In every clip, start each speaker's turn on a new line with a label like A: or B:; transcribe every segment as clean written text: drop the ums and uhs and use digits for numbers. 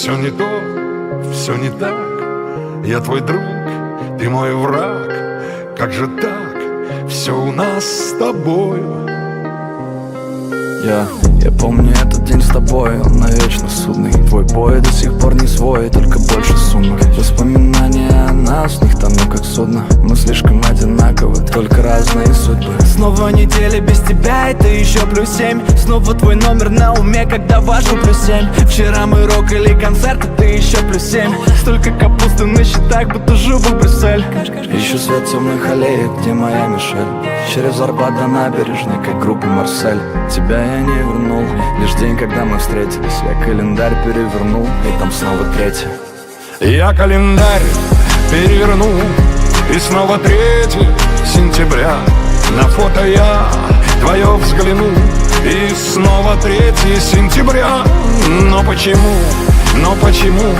A: все не то, все не так. Я твой друг, ты мой враг. Как же так, все у нас с тобою.
B: Я помню этот день с тобой, он навечно судный. Твой бой до сих пор не свой, только больше суммы. Воспоминания о нас, в них тону как судно. Мы слишком одинаковы, только разные судьбы.
C: Снова неделя без тебя, это еще +7. Снова твой номер на уме, когда важен +7. Вчера мы рокали концерт, а ты еще +7. Столько капусты на счетах, будто живу в Брюссель.
B: Ищу свет темных аллеек, где моя Мишель. Через Арбат до набережной, как группа Марсель. Тебя я не вернул, лишь день, когда мы встретились. Я календарь перевернул, и там снова 3.
A: Я календарь перевернул, и снова 3 сентября. На фото я твое взглянул, и снова 3 сентября. Но почему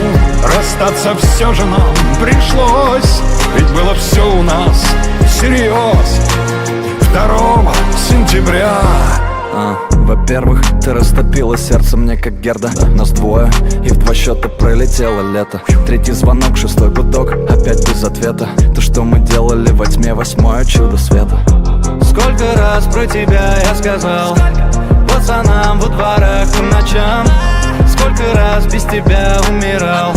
A: расстаться все же нам пришлось? Ведь было все у нас всерьез 2 сентября.
B: Во-первых, ты растопила сердце мне как Герда. Нас двое, и в 2 счета пролетело лето. 3 звонок, 6 гудок, опять без ответа. То, что мы делали во тьме, 8 чудо света.
C: Сколько раз про тебя я сказал пацанам во дворах по ночам. Сколько раз без тебя умирал.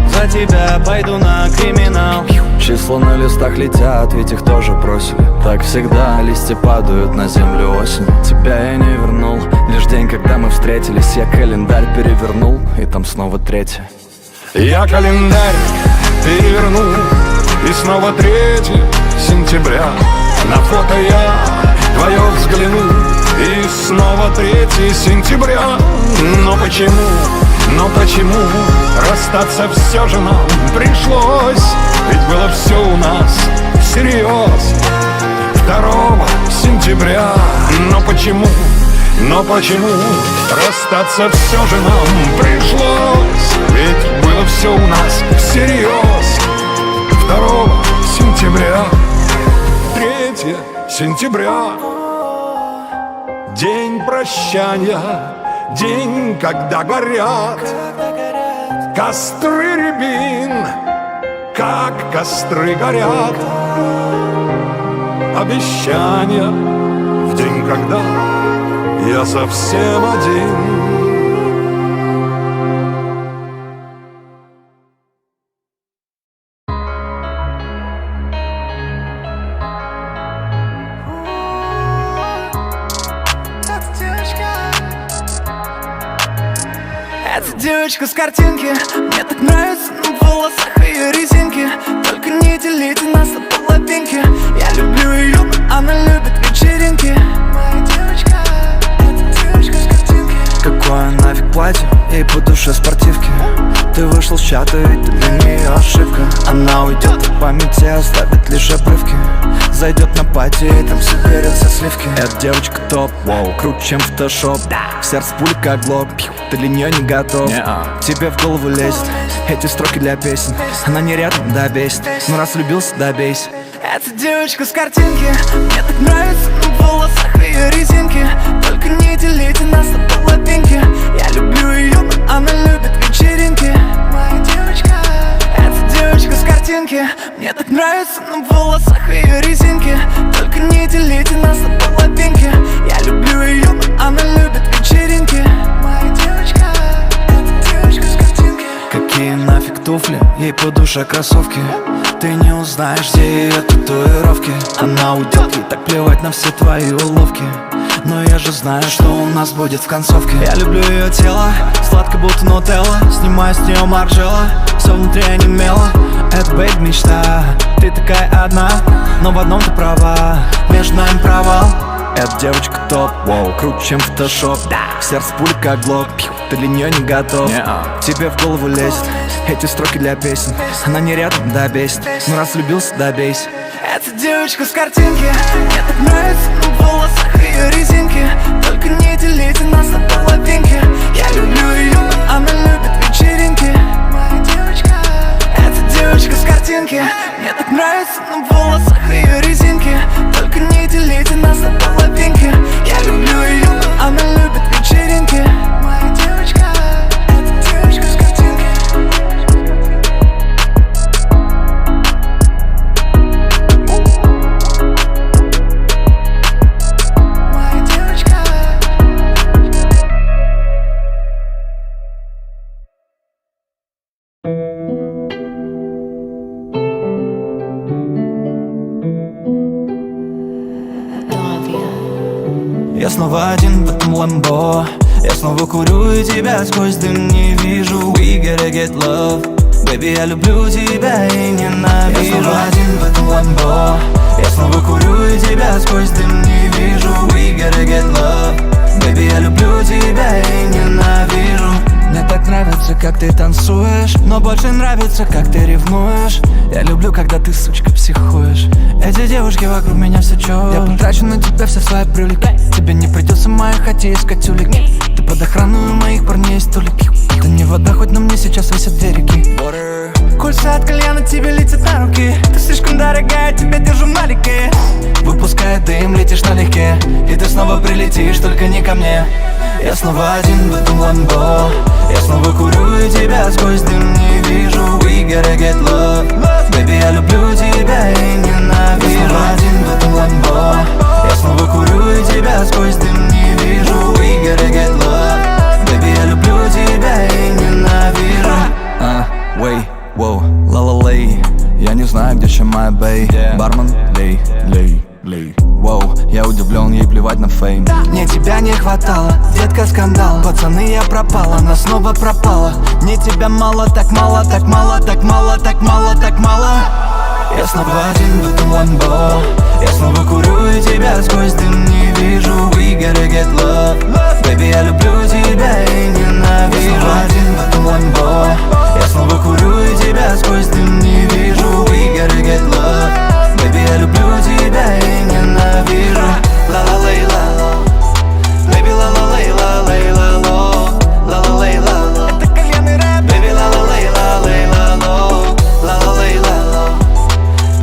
C: За тебя пойду на криминал.
B: Числа на листах летят, ведь их тоже бросили. Так всегда листья падают на землю осенью. Тебя я не вернул, лишь день, когда мы встретились. Я календарь перевернул, и там снова 3.
A: Я календарь перевернул, и снова 3 сентября. На фото я твое взглянул, и снова 3 сентября. Но почему расстаться все же нам пришлось? Ведь было все у нас всерьез 2 сентября. Но почему расстаться все же нам пришлось? Ведь было все у нас всерьез 2 сентября. 3 сентября. День прощания, день, когда горят костры рябин, как костры горят. Обещания в день, когда я совсем один.
C: Эта девочка с картинки, мне так нравится на волосах ее резинки. Только не делите нас на половинки. Я люблю ее, но она любит вечеринки. Моя девочка, эта девочка с картинки.
B: Какое нафиг платье, ей по душе спортивки. Ты вышел с чата, ведь ты для нее ошибка. Она уйдет в памяти, оставит лишь обрывки. Зайдет на пати, и там соберется сливки. Эта девочка топ, вау, круче, чем фотошоп. В сердце пули как глок, ты для нее не готов. Тебе в голову лезет эти строки для песен. Она не рядом, да бесит, но раз влюбился, да бейся.
C: Эта девочка с картинки, мне так нравится на волосах ее резинки. Только не делите нас на половинки. Я люблю ее, но она любит вечеринки. Моя девочка, эта девочка с картинки, мне так нравится на волосах ее резинки. Только не делите нас на половинки. Я люблю ее, но она любит вечеринки. Моя девочка, эта девочка с картинки.
B: Какие нафиг туфли, ей по душе кроссовки. Ты не узнаешь, где ее татуировки. Она уйдет, ей так плевать на все твои уловки. Но я же знаю, что у нас будет в концовке.
C: Я люблю ее тело, сладко будто нутелла. Снимаю с нее маржела, все внутри онемело. Это бейб мечта, ты такая одна, но в одном ты права, между нами провал.
B: Эта девочка топ, вау, круче, чем фотошоп. В сердце пули как глок, ты для нее не готов. Тебе в голову лезет эти строки для песен. Она не рядом, да бесит, но раз влюбился, да бейся.
C: Эта девочка с картинки, мне так нравится на волосах ее резинки. Только не делите нас на половинки. Я люблю ее, но она любит вечеринки. Моя девочка, эта девочка с картинки, мне так нравится на волосах ее резинки. Только не делите нас на половинки. Я люблю ее, но она любит вечеринки. Моя девочка, эта девочка с картинки.
B: Я снова один в этом ламбо. Я снова курю и тебя сквозь дым не вижу. We gotta get love. Baby, я люблю тебя и ненавижу. Я снова один в этом ламбо. Я снова курю и тебя сквозь дым не вижу. We gotta get love. Baby, я люблю тебя и ненавижу. Мне так нравится, как ты танцуешь, но больше нравится, как ты ревнуешь. Я люблю, когда ты, сучка, психуешь. Эти девушки вокруг меня все чё. Я потрачу на тебя все свои брюлики. Тебе не придется в моей хате искать улики. Ты под охраной у моих парней есть столики. Это не вода, хоть на мне сейчас висят две реки. Кольца от кальяна тебе летят на руки. Ты слишком дорогая, тебя держу в налике. Выпуская дым, летишь налегке. И ты снова прилетишь, только не ко мне. Я снова один в этом ламбо. Я снова курю и тебя сквозь дым не вижу. We gotta get love. Baby, я люблю тебя и ненавижу. Я снова один в этом ламбо. Я снова курю и тебя сквозь дым не вижу. We gotta get love. Baby, я люблю тебя и ненавижу. Wait, wow, ла-ла-лей. Я не знаю, где еще моя бэй. Бармен, лей, лей, лей. Воу, я удивлен, ей плевать на фейм. Мне тебя не хватало, детка, скандал. Пацаны, я пропала, она снова пропала. Мне тебя мало, так мало, так мало, так мало, так мало, так мало. Я снова один в этом ламбо. Я снова курю и тебя сквозь дым не вижу. We gotta get love. Baby, я люблю тебя и ненавижу. Я снова один в этом ламбо. Я снова курю и тебя сквозь дым не вижу. We gotta get love. Baby, я люблю тебя и ненавижу. Ла-ла-лей, ла-ло. Baby, ла-ла-лей, ла-лей, ла-ло. Ла-ла-лей, ла-ло. Это кальянный рэп. Baby, ла-ла-лей, ла-лей, ла-ло. Ла-ла-лей, ла-ло.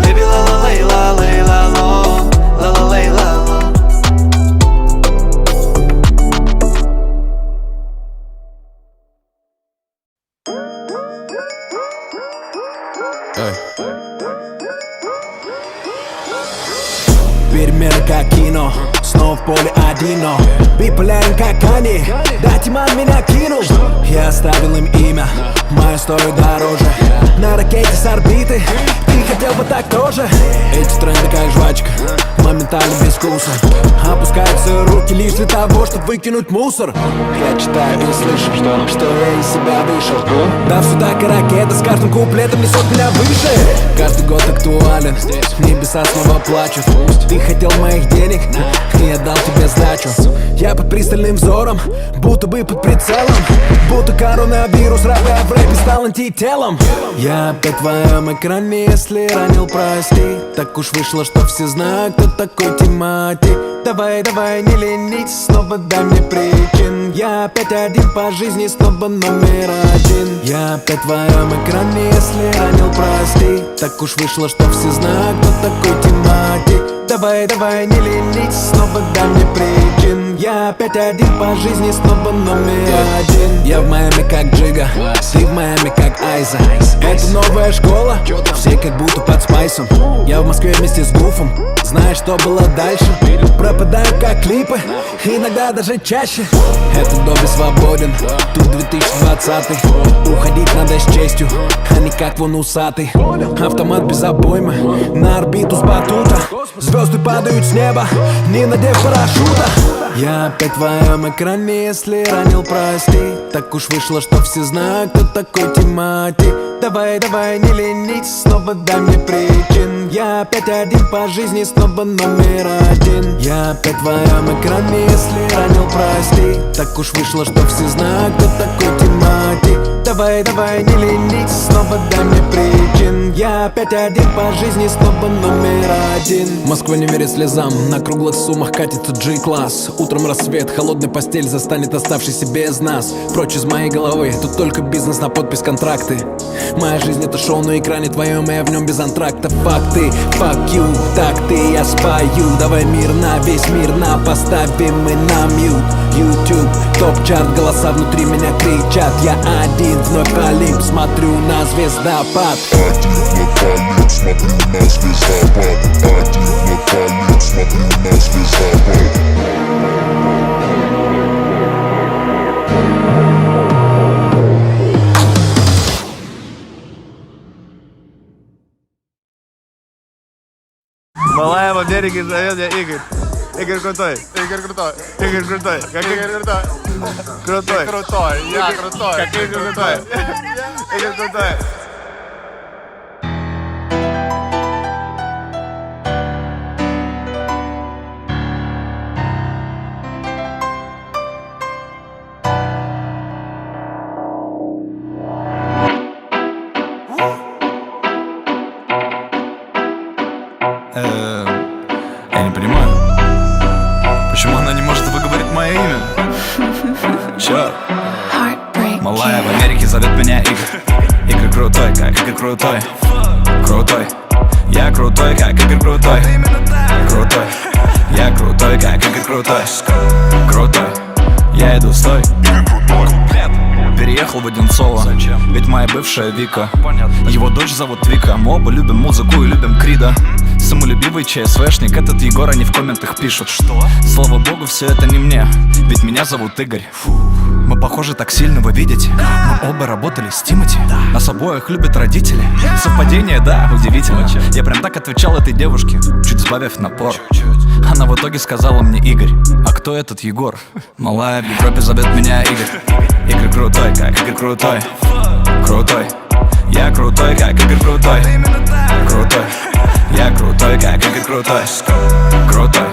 B: Baby, ла-ла-лей, ла-лей, ла-ло. Ла-ла-лей, ла-ло.
D: Перемена как кино, снова в поле один, но биполярен как они. Да, Тиман меня кинул. Я оставил им имя, мое стоит дороже. На ракете с орбиты, ты хотел бы так тоже. Эти тренды как жвачка, моментально без вкуса. Опускаются руки лишь для того, чтобы выкинуть мусор. Я читаю и слышу, что я из себя вышел. Да, все так и ракета с каждым куплетом несет меня выше. Каждый год актуален, небеса снова плачут. Ты хотел моих денег, и я дал тебе сдачу. Я под пристальным взором, будто бы под прицелом. Будто коронавирус, рэпа в рэпе стал антителом. Я опять в твоем экране, если ранил, прости. Так уж вышло, что все знают, кто такой Тимати. Давай, давай, не ленись, снова дай мне причин. Я опять один по жизни, снова номер один. Я опять в твоем экране, если ранил, прости. Так уж вышло, что все знают, кто такой Тимати. Давай, давай, не ленись, снова дай мне причин. Я опять один по жизни, снова номер один. Я в Майами как Джига, ты в Майами как Айза. Это новая школа, все как будто под спайсом. Я в Москве вместе с Гуфом, знаешь, что было дальше? Пропадаю как клипы, иногда даже чаще. Этот доби свободен, тут 2020. Уходить надо с честью, а не как вон усатый. Автомат без обоймы, на орбиту с батута. Звезды падают с неба, не надев парашюта. Я опять в твоем экране, если ранил, прости. Так уж вышло, что все знают, кто такой Тимати. Давай, давай, не ленись, снова дай мне причин. Я опять один по жизни, снова номер один. Я опять в твоем экране, если ранил, прости. Так уж вышло, что все знают, кто такой Тимати. Давай, давай, не ленись, снова дай мне причин. Я опять один по жизни, снова номер один. Москва не верит слезам, на круглых суммах катится G-класс. Утром рассвет, холодная постель застанет оставшийся без нас. Прочь из моей головы, тут только бизнес на подпись контракты. Моя жизнь это шоу на экране твоем, и я в нем без антракта. Факты, fuck you, так ты я спою. Давай мирно, весь мир на поставим мы на мьют. YouTube, топ-чарт, голоса внутри меня кричат. Я один, вновь Олимп, смотрю на звездопад.
E: Один вновь Олимп, смотрю на звездопад. Один вновь Олимп, смотрю на звездопад.
F: Малая в Америке зовет меня Игорь. Игорь крутой. Игорь крутой. Игорь крутой. Как Игорь крутой. Крутой. Крутой. Я крутой. Как Игорь крутой. Игорь крутой.
B: Я не понимаю, почему она не может выговорить мое имя? Чё? Малая в Америке зовет меня Игорь. Игорь крутой, как Игорь крутой. Крутой. Я крутой, как Игорь крутой. Крутой. Я крутой, как Игорь крутой. Крутой. Я иду, стой. Переехал в Одинцово. Ведь моя бывшая Вика. Его дочь зовут Вика. Мы оба любим музыку и любим Крида. Самолюбивый ЧСВшник, этот Егор, они в комментах пишут. Что? Слава богу, все это не мне, ведь меня зовут Игорь. Мы похожи так сильно, вы видите. Мы оба работали с Тимати. Нас обоих любят родители. Совпадение, да, удивительно. Я прям так отвечал этой девушке, чуть сбавив напор. Она в итоге сказала мне: Игорь, а кто этот Егор? Малая в Европе зовет меня Игорь. Игорь крутой, как Игорь крутой. Крутой. Я крутой, как Игорь крутой. Крутой. Я крутой, как Игорь крутой. Крутой.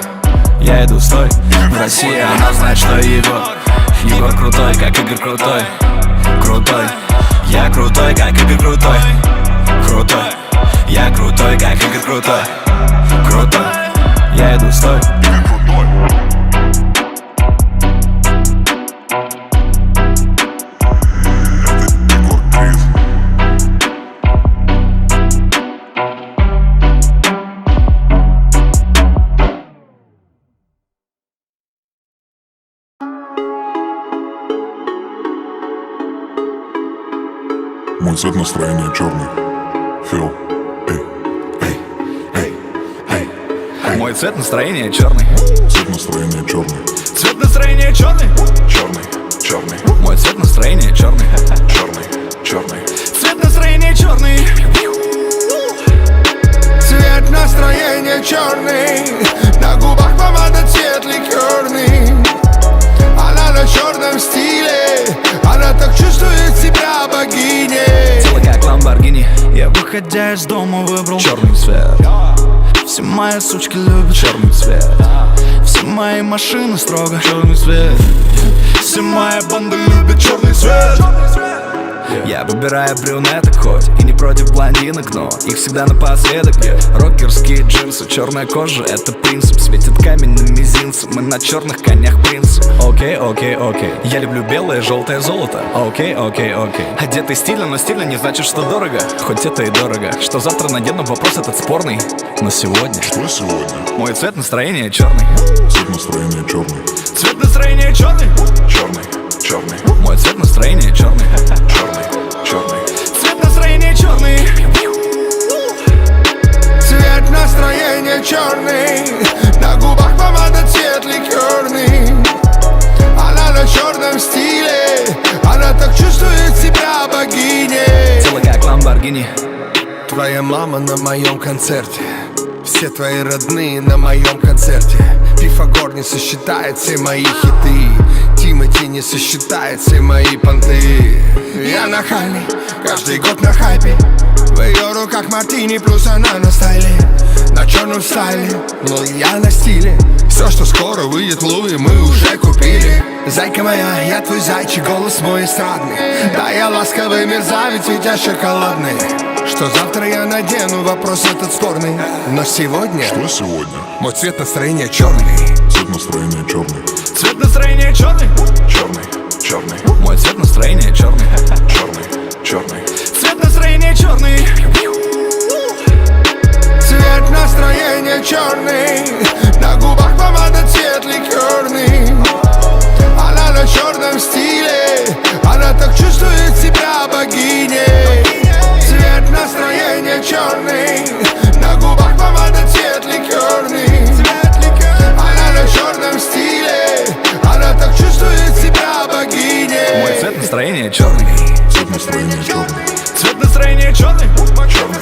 B: Я иду, стой. В России она знает, что Егор. Егор крутой, как Игорь крутой. Крутой. Я крутой, как Игорь крутой. Крутой. Я крутой, как Игорь крутой. Крутой. Я иду, стой.
E: Мой цвет настроения черный. Фил.
B: Мой цвет настроения черный.
E: Цвет настроения черный.
B: Цвет настроения черный.
E: Черный. Черный.
B: Мой цвет настроения черный.
E: Черный. Черный.
B: Цвет настроения черный.
C: Цвет настроения черный. На губах помада, цвет ликерный. Она на черном стиле. Она так чувствует себя богиней.
B: Тело как Ламборгини. Я, выходя из дома, выбрал черный цвет. Все мои сучки любят черный цвет. Все мои машины строго черный цвет. Все мои банды любят черный цвет. Я выбираю брюнеток хоть и не против блондинок, но их всегда напоследок. Рокерские джинсы, черная кожа — это принцип. Светит камень на мизинце, мы на черных конях принцы. Окей, окей, окей. Я люблю белое, желтое золото. Окей, окей, окей. Одетый стильно, но стильно не значит, что дорого. Хоть это и дорого. Что завтра надену, вопрос этот спорный. Но сегодня
E: Что сегодня?
B: мой цвет настроения черный.
E: Цвет настроения черный.
B: Цвет настроения черный.
E: Черный. Черный.
B: Мой цвет настроения черный.
E: Черный. Черный.
B: Цвет настроения черный.
C: Цвет настроения черный. На губах помада, цвет ликерный. Она на черном стиле. Она так чувствует себя богиней.
B: Тело как Ламборгини.
C: Твоя мама на моем концерте. Все твои родные на моем концерте. Пифагор не сосчитает все мои хиты. Тимати не сосчитает все мои понты. Я нахальный, каждый год на хайпе. В ее руках мартини, плюс она на стайле. На черном стайле, но я на стиле. Все, что скоро выйдет Луи, мы уже купили. Зайка моя, я твой зайчик, голос мой эстрадный. Да, я ласковый мерзавец, ведь я шоколадный. Что завтра я надену, вопрос этот спорный. Но сегодня
E: Что сегодня?
C: мой цвет настроения черный.
E: Цвет настроения черный.
B: Цвет настроения черный.
E: Черный. Черный.
B: Мой цвет настроения черный.
E: Черный. Черный.
B: Цвет настроения черный.
C: Цвет настроения черный. На губах помада, цвет ликерный. Она на черном стиле. Она так чувствует себя богиней. Цвет настроения черный. На губах помада, цвет ликерный. Она на черном стиле. Она так чувствует себя богиней.
B: Мой цвет настроения черный.
E: Цвет настроения черный.
B: Цвет настроения черный.
E: Черный.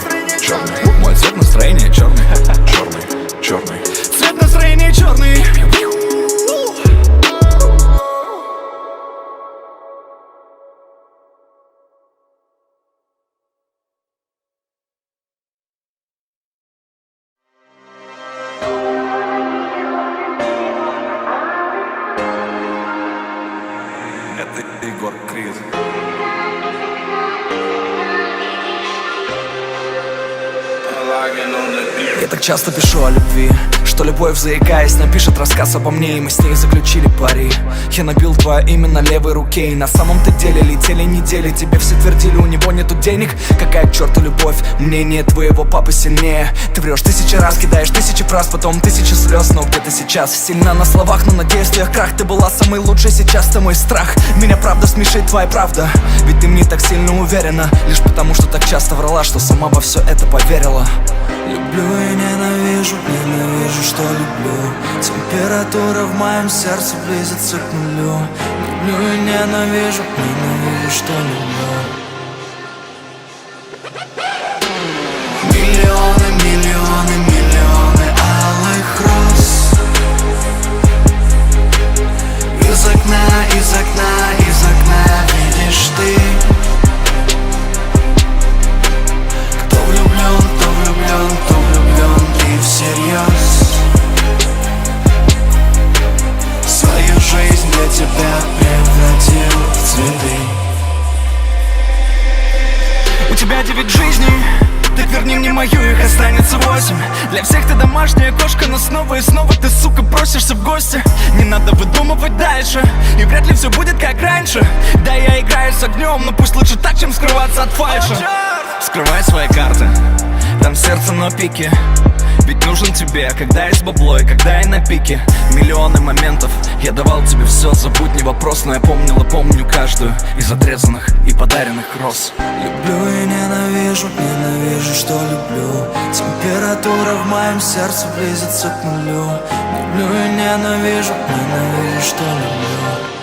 B: Крид. Я так часто пишу о любви, что любовь, заикаясь, напишет рассказ обо мне, и мы с ней заключили пари. Я набил твое имя на левой руке, и на самом-то деле летели недели. Тебе все твердили, у него нету денег. Какая к черту любовь, мнение твоего папы сильнее. Ты врешь 1000 раз, кидаешь 1000 фраз, потом 1000 слез. Но где ты сейчас? Сильна на словах, но на действиях крах. Ты была самой лучшей, сейчас ты мой страх. Меня правда смешит твоя правда, ведь ты мне так сильно уверена, лишь потому, что так часто врала, что сама во все это поверила. Люблю и ненавижу, ненавижу, что люблю. Температура в моем сердце близится к нулю. Люблю и ненавижу, ненавижу, что люблю. Миллионы, миллионы, миллионы алых роз. Из окна, из окна, из окна видишь ты. Кто влюблен, кто влюблен, кто влюблен и всерьез. Свою жизнь для тебя превратил в цветы. У тебя 9 жизней, так верни мне мою, их останется 8. Для всех ты домашняя кошка, но снова и снова ты, сука, просишься в гости. Не надо выдумывать дальше, и вряд ли все будет как раньше. Да, я играю с огнем, но пусть лучше так, чем скрываться от фальши. Скрывай свои карты, там сердце на пике. Ведь нужен тебе, когда есть бабло и когда я на пике. Миллионы моментов, я давал тебе все, забудь не вопрос. Но я помнил и помню каждую из отрезанных и подаренных роз. Люблю и ненавижу, ненавижу, что люблю. Температура в моем сердце близится к нулю. Люблю и ненавижу, ненавижу, что люблю.